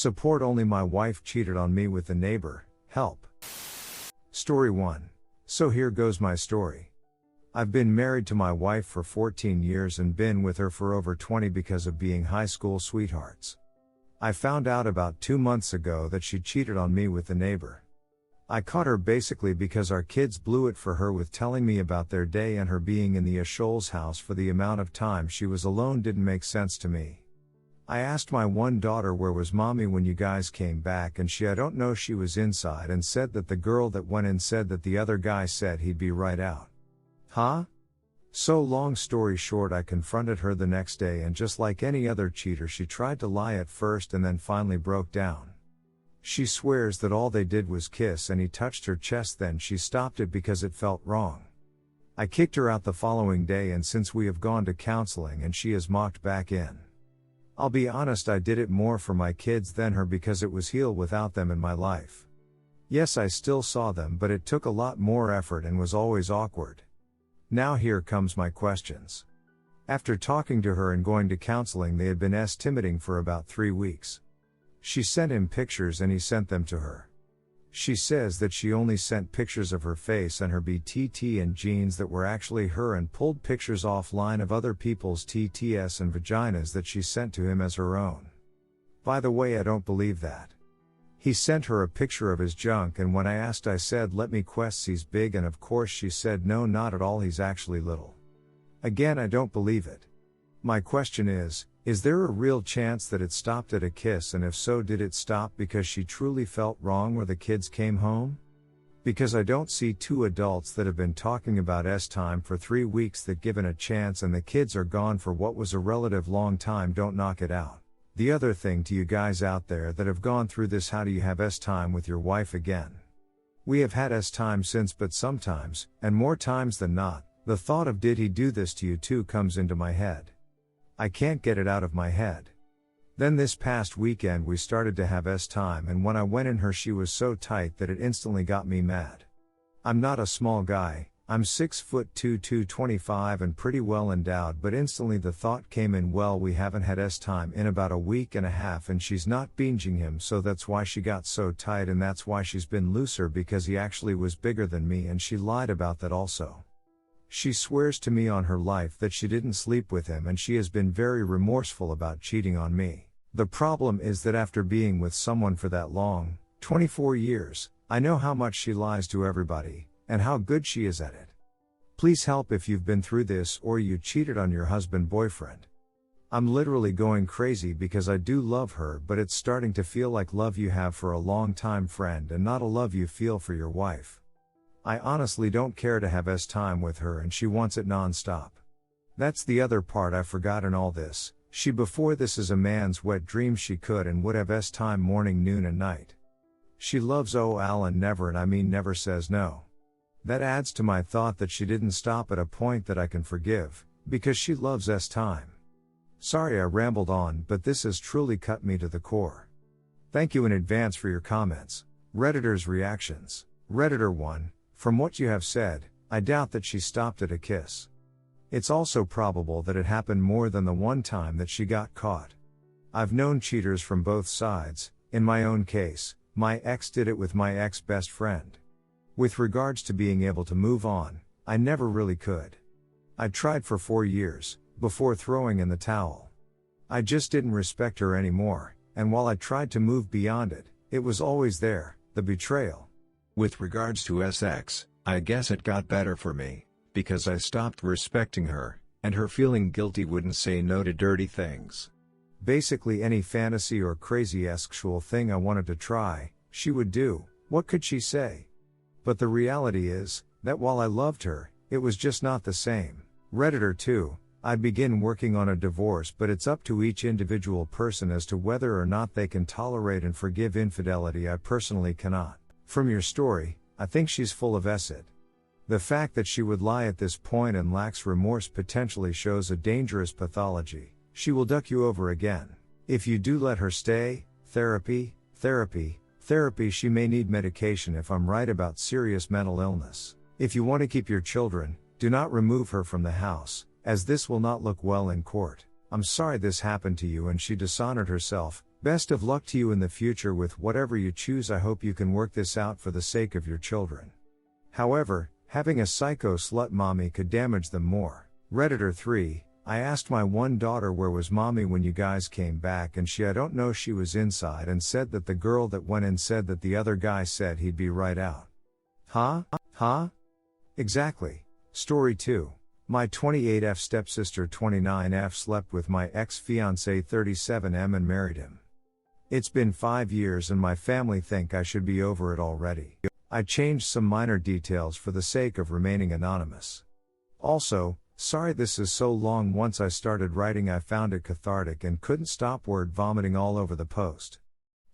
Support only. My wife cheated on me with the neighbor, help. Story 1. So here goes my story. I've been married to my wife for 14 years and been with her for over 20 because of being high school sweethearts. I found out about 2 months ago that she cheated on me with the neighbor. I caught her basically because our kids blew it for her with telling me about their day, and her being in the Ashol's house for the amount of time she was alone didn't make sense to me. I asked my one daughter, where was mommy when you guys came back, and I don't know, she was inside and said that the girl that went in said that the other guy said he'd be right out. Huh? So long story short, I confronted her the next day, and just like any other cheater, she tried to lie at first and then finally broke down. She swears that all they did was kiss and he touched her chest, then she stopped it because it felt wrong. I kicked her out the following day, and since we have gone to counseling and she has mocked back in. I'll be honest, I did it more for my kids than her because it was hell without them in my life. Yes, I still saw them, but it took a lot more effort and was always awkward. Now here comes my questions. After talking to her and going to counseling, they had been estimating for about 3 weeks. She sent him pictures and he sent them to her. She says that she only sent pictures of her face and her BTT and jeans that were actually her, and pulled pictures offline of other people's TTS and vaginas that she sent to him as her own. By the way, I don't believe that. He sent her a picture of his junk, and when I asked, I said, let me guess, he's big, and of course she said no, not at all, he's actually little. Again, I don't believe it. My question is there a real chance that it stopped at a kiss, and if so, did it stop because she truly felt wrong or the kids came home? Because I don't see two adults that have been talking about time for 3 weeks that given a chance and the kids are gone for what was a relative long time don't knock it out. The other thing to you guys out there that have gone through this, how do you have time with your wife again? We have had time since, but sometimes, and more times than not, the thought of did he do this to you too comes into my head. I can't get it out of my head. Then this past weekend we started to have time, and when I went in her, she was so tight that it instantly got me mad. I'm not a small guy, I'm 6'2", 225 and pretty well endowed, but instantly the thought came in, well, we haven't had time in about a week and a half and she's not binging him, so that's why she got so tight, and that's why she's been looser, because he actually was bigger than me, and she lied about that also. She swears to me on her life that she didn't sleep with him, and she has been very remorseful about cheating on me. The problem is that after being with someone for that long, 24 years, I know how much she lies to everybody, and how good she is at it. Please help if you've been through this or you cheated on your boyfriend. I'm literally going crazy because I do love her, but it's starting to feel like love you have for a long-time friend and not a love you feel for your wife. I honestly don't care to have time with her, and she wants it non-stop. That's the other part I forgot in all this. She before this is a man's wet dream. She could and would have time morning, noon and night. She loves Alan never, and I mean never says no. That adds to my thought that she didn't stop at a point that I can forgive, because she loves time. Sorry I rambled on, but this has truly cut me to the core. Thank you in advance for your comments. Redditors' reactions. Redditor 1. From what you have said, I doubt that she stopped at a kiss. It's also probable that it happened more than the one time that she got caught. I've known cheaters from both sides. In my own case, my ex did it with my ex-best friend. With regards to being able to move on, I never really could. I tried for 4 years, before throwing in the towel. I just didn't respect her anymore, and while I tried to move beyond it, it was always there, the betrayal. With regards to SX, I guess it got better for me, because I stopped respecting her, and her feeling guilty wouldn't say no to dirty things. Basically any fantasy or crazy sexual thing I wanted to try, she would do. What could she say? But the reality is, that while I loved her, it was just not the same. Redditor 2, I'd begin working on a divorce, but it's up to each individual person as to whether or not they can tolerate and forgive infidelity. I personally cannot. From your story, I think she's full of acid. The fact that she would lie at this point and lacks remorse potentially shows a dangerous pathology. She will duck you over again. If you do let her stay, therapy, she may need medication if I'm right about serious mental illness. If you want to keep your children, do not remove her from the house, as this will not look well in court. I'm sorry this happened to you and she dishonored herself, Best of luck to you in the future with whatever you choose. I hope you can work this out for the sake of your children. However, having a psycho slut mommy could damage them more. Redditor 3, I asked my one daughter where was mommy when you guys came back, and I don't know, she was inside and said that the girl that went in said that the other guy said he'd be right out. Huh? Exactly. Story 2. My 28F stepsister 29F slept with my ex-fiancé 37M and married him. It's been 5 years and my family think I should be over it already. I changed some minor details for the sake of remaining anonymous. Also, sorry this is so long. Once I started writing I found it cathartic and couldn't stop word vomiting all over the post.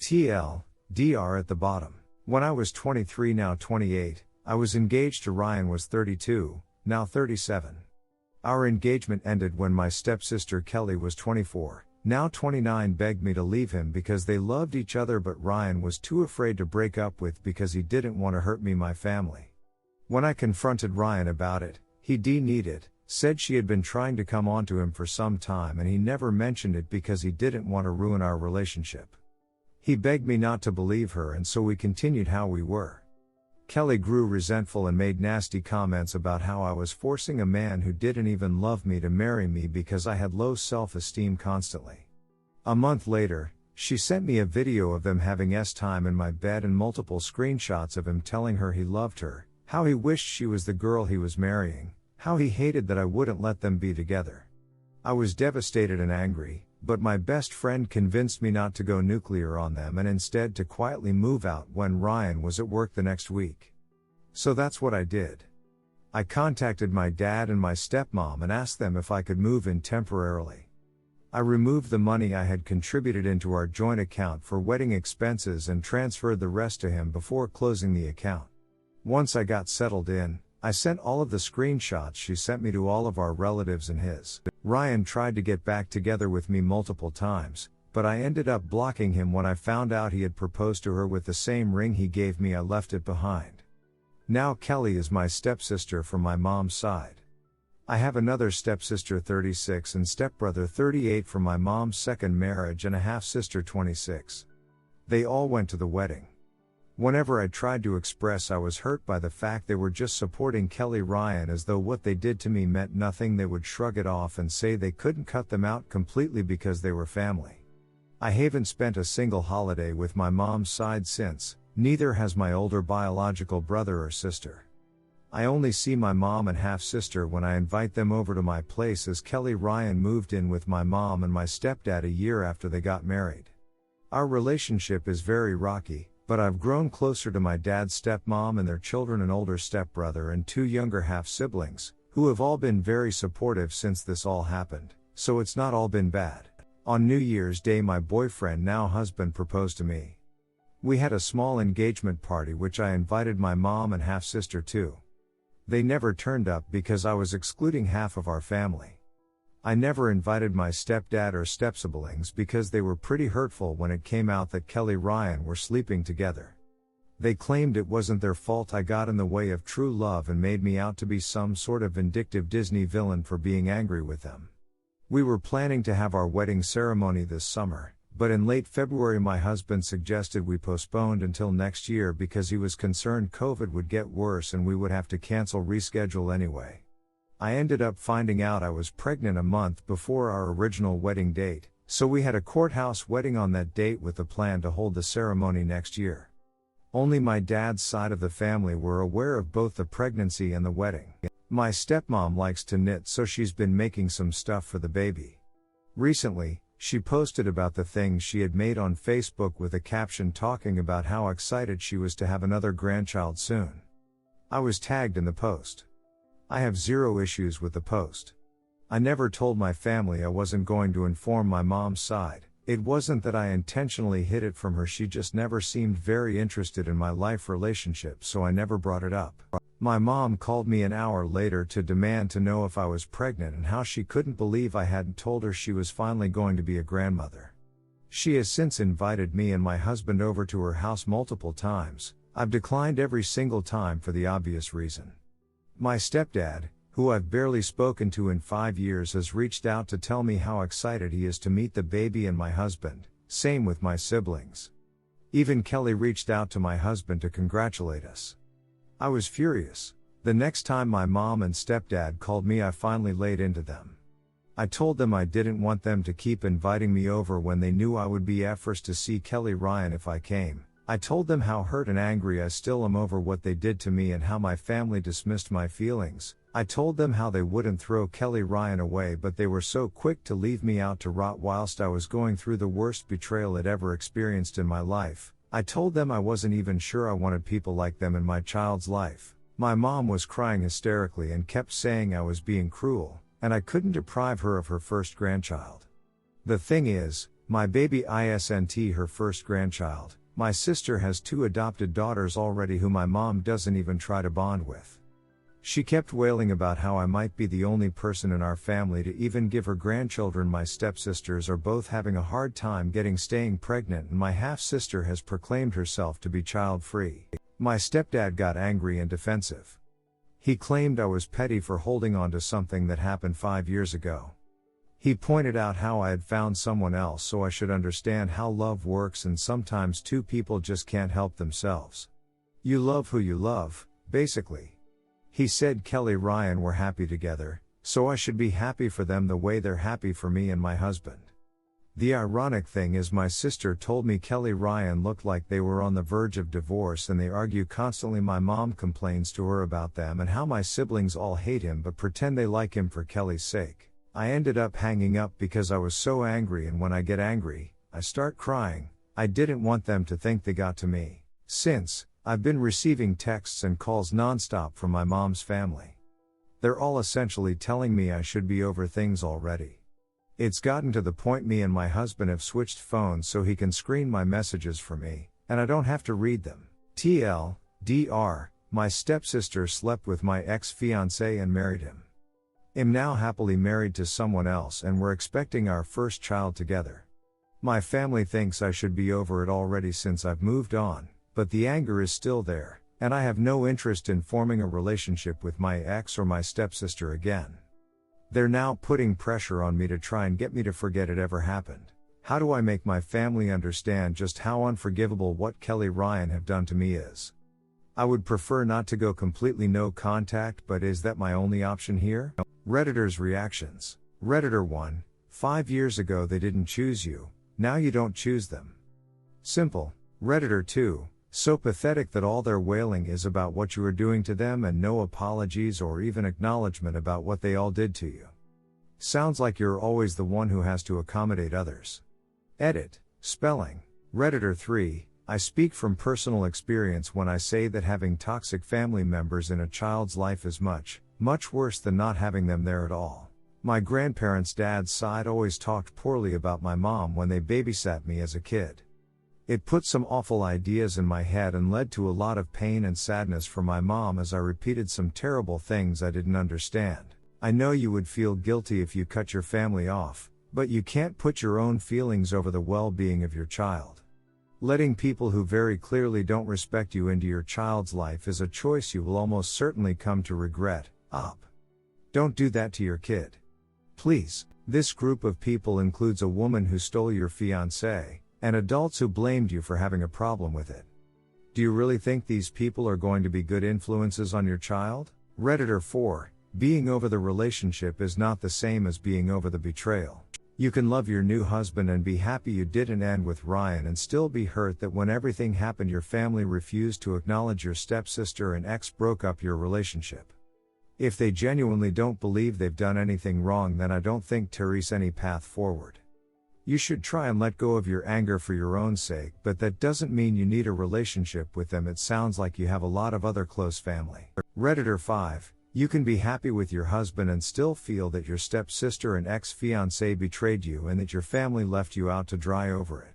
TLDR at the bottom. When I was 23, now 28, I was engaged to Ryan, was 32, now 37. Our engagement ended when my stepsister Kelly was 24, now 29, begged me to leave him because they loved each other, but Ryan was too afraid to break up with because he didn't want to hurt me, my family. When I confronted Ryan about it, he denied it, said she had been trying to come on to him for some time and he never mentioned it because he didn't want to ruin our relationship. He begged me not to believe her, and so we continued how we were. Kelly grew resentful and made nasty comments about how I was forcing a man who didn't even love me to marry me because I had low self-esteem constantly. A month later, she sent me a video of them having time in my bed and multiple screenshots of him telling her he loved her, how he wished she was the girl he was marrying, how he hated that I wouldn't let them be together. I was devastated and angry, but my best friend convinced me not to go nuclear on them and instead to quietly move out when Ryan was at work the next week. So that's what I did. I contacted my dad and my stepmom and asked them if I could move in temporarily. I removed the money I had contributed into our joint account for wedding expenses and transferred the rest to him before closing the account. Once I got settled in, I sent all of the screenshots she sent me to all of our relatives and his. Ryan tried to get back together with me multiple times, but I ended up blocking him when I found out he had proposed to her with the same ring he gave me. I left it behind. Now Kelly is my stepsister from my mom's side. I have another stepsister 36 and stepbrother 38 from my mom's second marriage and a half-sister 26. They all went to the wedding. Whenever I tried to express I was hurt by the fact they were just supporting Kelly Ryan as though what they did to me meant nothing, they would shrug it off and say they couldn't cut them out completely because they were family. I haven't spent a single holiday with my mom's side since, neither has my older biological brother or sister. I only see my mom and half-sister when I invite them over to my place, as Kelly Ryan moved in with my mom and my stepdad a year after they got married. Our relationship is very rocky, but I've grown closer to my dad's stepmom and their children, an older stepbrother and 2 younger half-siblings, who have all been very supportive since this all happened, so it's not all been bad. On New Year's Day my boyfriend, now husband, proposed to me. We had a small engagement party which I invited my mom and half-sister to. They never turned up because I was excluding half of our family. I never invited my stepdad or stepsiblings because they were pretty hurtful when it came out that Kelly Ryan were sleeping together. They claimed it wasn't their fault. I got in the way of true love and made me out to be some sort of vindictive Disney villain for being angry with them. We were planning to have our wedding ceremony this summer, but in late February my husband suggested we postponed until next year because he was concerned COVID would get worse and we would have to reschedule anyway. I ended up finding out I was pregnant a month before our original wedding date, so we had a courthouse wedding on that date with the plan to hold the ceremony next year. Only my dad's side of the family were aware of both the pregnancy and the wedding. My stepmom likes to knit, so she's been making some stuff for the baby. Recently, she posted about the things she had made on Facebook with a caption talking about how excited she was to have another grandchild soon. I was tagged in the post. I have zero issues with the post. I never told my family I wasn't going to inform my mom's side. It wasn't that I intentionally hid it from her, she just never seemed very interested in my life relationship, so I never brought it up. My mom called me an hour later to demand to know if I was pregnant and how she couldn't believe I hadn't told her she was finally going to be a grandmother. She has since invited me and my husband over to her house multiple times. I've declined every single time for the obvious reason. My stepdad, who I've barely spoken to in 5 years, has reached out to tell me how excited he is to meet the baby and my husband, Same with my siblings. Even Kelly reached out to my husband to congratulate us. I was furious. The next time my mom and stepdad called me, I finally laid into them. I told them I didn't want them to keep inviting me over when they knew I would be first to see Kelly Ryan if I came. I told them how hurt and angry I still am over what they did to me and how my family dismissed my feelings. I told them how they wouldn't throw Kelly Ryan away, but they were so quick to leave me out to rot whilst I was going through the worst betrayal I'd ever experienced in my life. I told them I wasn't even sure I wanted people like them in my child's life. My mom was crying hysterically and kept saying I was being cruel, and I couldn't deprive her of her first grandchild. The thing is, my baby isn't her first grandchild. My sister has 2 adopted daughters already who my mom doesn't even try to bond with. She kept wailing about how I might be the only person in our family to even give her grandchildren. My stepsisters are both having a hard time staying pregnant, and my half-sister has proclaimed herself to be child-free. My stepdad got angry and defensive. He claimed I was petty for holding on to something that happened 5 years ago. He pointed out how I had found someone else, so I should understand how love works, and sometimes 2 people just can't help themselves. You love who you love, basically. He said Kelly Ryan were happy together, so I should be happy for them the way they're happy for me and my husband. The ironic thing is, my sister told me Kelly Ryan looked like they were on the verge of divorce and they argue constantly. My mom complains to her about them and how my siblings all hate him but pretend they like him for Kelly's sake. I ended up hanging up because I was so angry, and when I get angry, I start crying. I didn't want them to think they got to me. Since, I've been receiving texts and calls nonstop from my mom's family. They're all essentially telling me I should be over things already. It's gotten to the point me and my husband have switched phones so he can screen my messages for me, and I don't have to read them. TLDR, my stepsister slept with my ex-fiancé and married him. I'm now happily married to someone else and we're expecting our first child together. My family thinks I should be over it already since I've moved on, but the anger is still there, and I have no interest in forming a relationship with my ex or my stepsister again. They're now putting pressure on me to try and get me to forget it ever happened. How do I make my family understand just how unforgivable what Kelly Ryan have done to me is? I would prefer not to go completely no contact, but is that my only option here? Redditors' reactions. Redditor 1, 5 years ago they didn't choose you, now you don't choose them. Simple. Redditor 2, so pathetic that all their wailing is about what you are doing to them and no apologies or even acknowledgement about what they all did to you. Sounds like you're always the one who has to accommodate others. Edit. Spelling. Redditor 3, I speak from personal experience when I say that having toxic family members in a child's life is much worse than not having them there at all. My grandparents' dad's side always talked poorly about my mom when they babysat me as a kid. It put some awful ideas in my head and led to a lot of pain and sadness for my mom as I repeated some terrible things I didn't understand. I know you would feel guilty if you cut your family off, but you can't put your own feelings over the well-being of your child. Letting people who very clearly don't respect you into your child's life is a choice you will almost certainly come to regret. Don't do that to your kid. Please. This group of people includes a woman who stole your fiancé, and adults who blamed you for having a problem with it. Do you really think these people are going to be good influences on your child? Redditor 4, being over the relationship is not the same as being over the betrayal. You can love your new husband and be happy you didn't end with Ryan and still be hurt that when everything happened your family refused to acknowledge your stepsister and ex broke up your relationship. If they genuinely don't believe they've done anything wrong, then I don't think there's any path forward. You should try and let go of your anger for your own sake, but that doesn't mean you need a relationship with them. It sounds like you have a lot of other close family. Redditor 5, you can be happy with your husband and still feel that your stepsister and ex-fiancé betrayed you and that your family left you out to dry over it.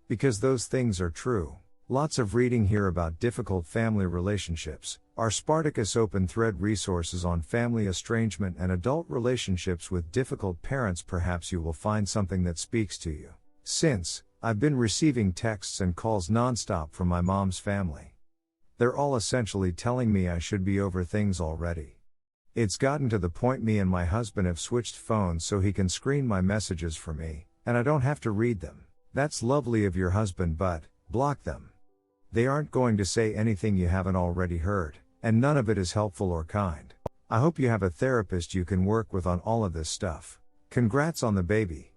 Because those things are true. Lots of reading here about difficult family relationships. Our Spartacus open thread resources on family estrangement and adult relationships with difficult parents. Perhaps you will find something that speaks to you. Since, I've been receiving texts and calls nonstop from my mom's family. They're all essentially telling me I should be over things already. It's gotten to the point me and my husband have switched phones so he can screen my messages for me, and I don't have to read them. That's lovely of your husband, but block them. They aren't going to say anything you haven't already heard, and none of it is helpful or kind. I hope you have a therapist you can work with on all of this stuff. Congrats on the baby.